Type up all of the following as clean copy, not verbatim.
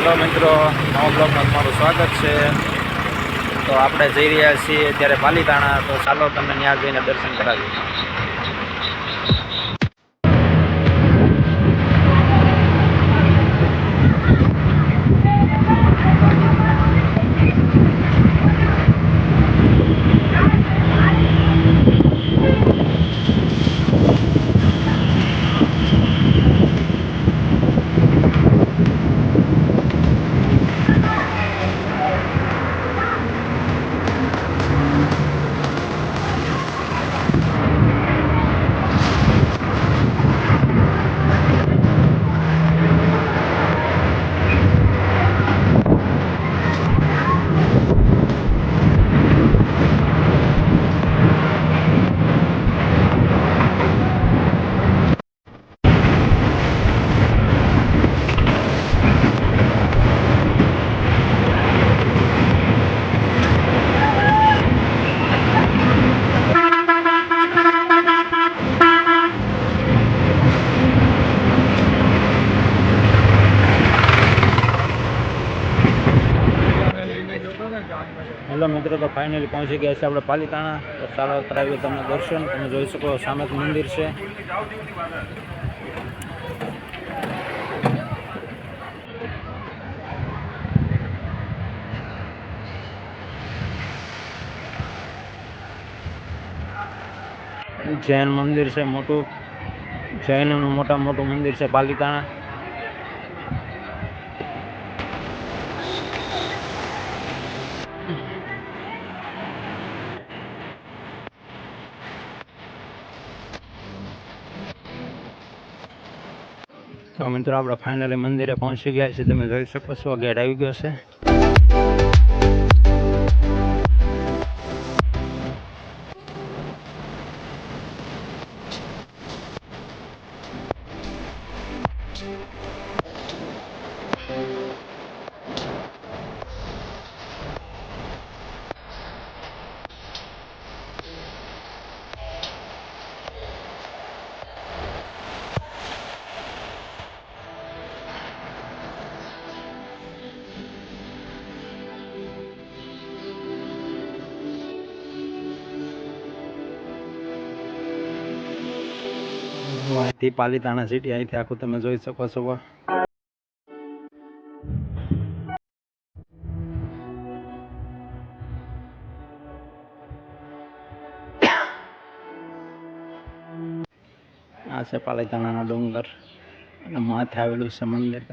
Hello મિત્રો, નવા બ્લોગમાં તમારું સ્વાગત છે। તો આપણે જઈ રહ્યા છીએ અત્યારે પાલીતાણા, તો ચાલો તમને ત્યાં જઈને દર્શન કરાવીએ। હેલો મિત્રો, તો ફાઇનલી પહોંચી ગયા છે આપણે પાલીતાણા। તો ચાલો કરાવીએ તમને દર્શન। તમે જોઈ શકો સામે મંદિર છે। જૈન મંદિર છે મોટું, જૈનનું મોટામાં મોટું મંદિર છે પાલીતાણા। તો મિત્રો આપણે ફાઇનલી મંદિરે પહોંચી ગયા છે। તમે જોઈ શકો છો ગેટ આવી ગયો છે। અહીંથી પાલીતાણા સિટી અહીંથી આખું તમે જોઈ શકો છો। આ છે પાલીતાણાનો ડુંગર અને માથે આવેલું છે મંદિર।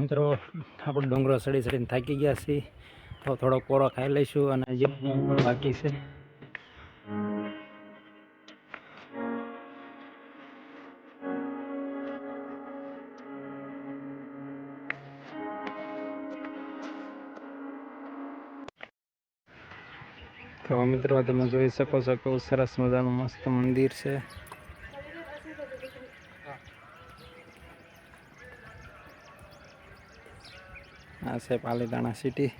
મિત્રો આપણે ડુંગરો ચડીને થાકી ગયા છીએ, તો થોડો કોરો ખાઈ લઈશું અને જે બાકી છે તો મિત્રો તમે જોઈ શકો છો કે સરસ મજાનું મસ્ત મંદિર છે. આ છે પાલીતાણા સિટી.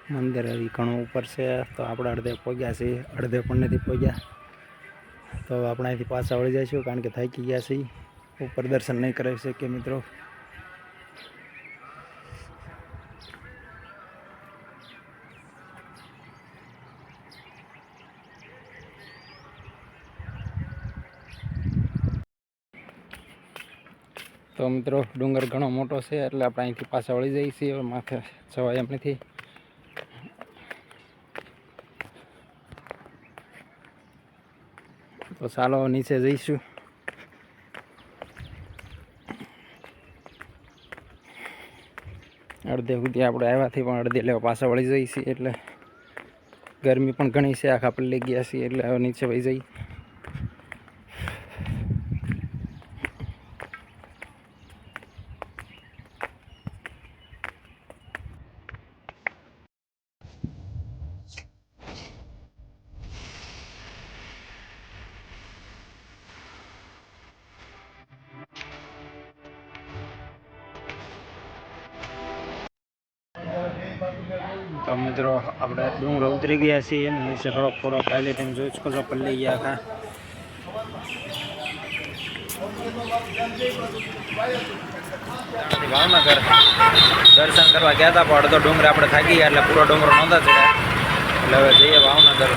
મંદિર હજી ઘણું ઉપર છે, તો આપણે અડધે પહોંચ્યા છીએ, અડધે પણ નથી પહોંચ્યા. તો આપણે અહીંથી પાછા વળી જઈશું, કારણ કે થાકી ગયા છીએ, ઉપર દર્શન નહીં કરાવી શકીએ મિત્રો. તો મિત્રો ડુંગર ઘણો મોટો છે, એટલે આપણે અહીંથી પાછા વળી જઈએ છીએ, માથે જવાય એમ નથી. તો ચાલો નીચે જઈશું. અડધે સુધી આપણે આવ્યાથી પણ અડધે લેવા પાછા વળી જઈએ છીએ, એટલે ગરમી પણ ઘણી છે, આખા પલ્લી ગયા છીએ, એટલે હવે નીચે વહી જઈએ. તો મિત્રો આપણે ડુંગર ઉતરી ગયા છીએ, નીચે થોડોક થોડોક કાલે તમે જોઈ શકો છો, પલ્લી ગયા આખા. ભાવનગર દર્શન કરવા ગયા હતા, પણ અડધો ડુંગર આપણે થાકી ગયા, એટલે પૂરો ડુંગરો નહોતા ચડ્યા. એટલે હવે જઈએ ભાવનગર.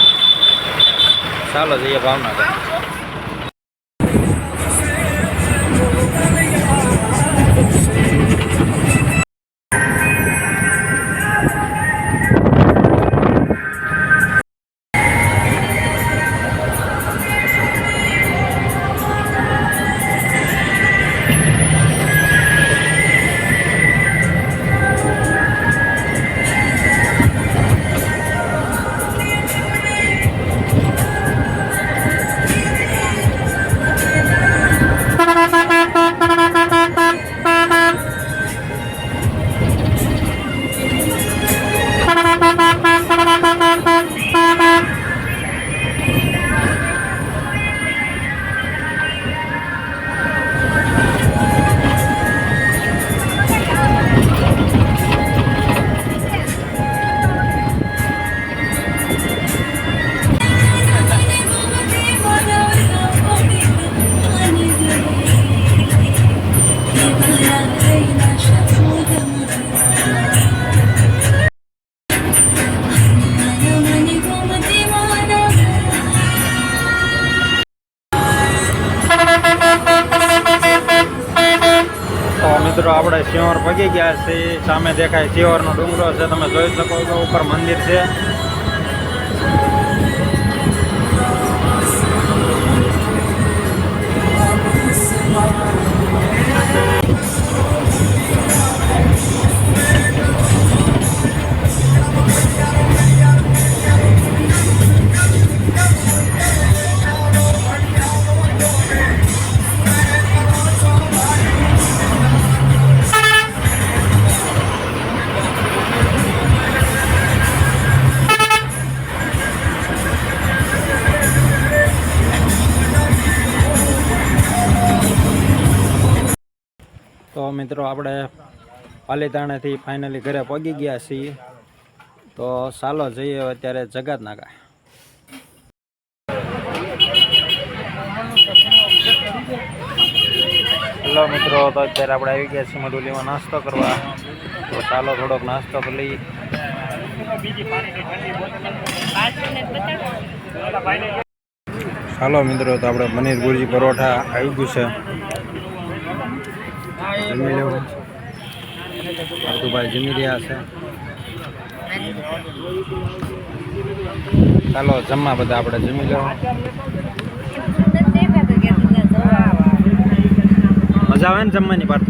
ચાલો જઈએ ભાવનગર. મિત્રો આપણે સિંહોર પગી ગયા છે, સામે દેખાય સિંહોરનો ડુંગરો છે, તમે જોઈ શકો છો, ઉપર મંદિર છે. તો મિત્રો આપણે પાલીતાણાથી ફાઇનલી ઘરે પહોંચી ગયા છીએ, તો ચાલો જઈએ અત્યારે જગતનાકા. હેલો મિત્રો, તો અત્યારે આપણે આવી ગયા છીએ મધુલીમાં નાસ્તો કરવા, તો ચાલો થોડોક નાસ્તો કરી લઈએ. ચાલો મિત્રો, તો આપણે પનીર ભુરજી પરોઠા આવી ગયું છે, જમી લેવું. ભાઈ જમી રહ્યા છે. ચાલો જમવા બધા આપણે જમી લો. મજા આવે ને જમવાની પાર્થ?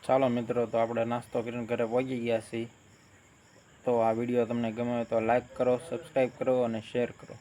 ચાલો મિત્રો, તો આપણે નાસ્તો કરીને ઘરે પહોંચી ગયા છીએ. તો આ વિડીયો તમને ગમે તો લાઈક કરો, સબસ્ક્રાઈબ કરો અને શેર કરો.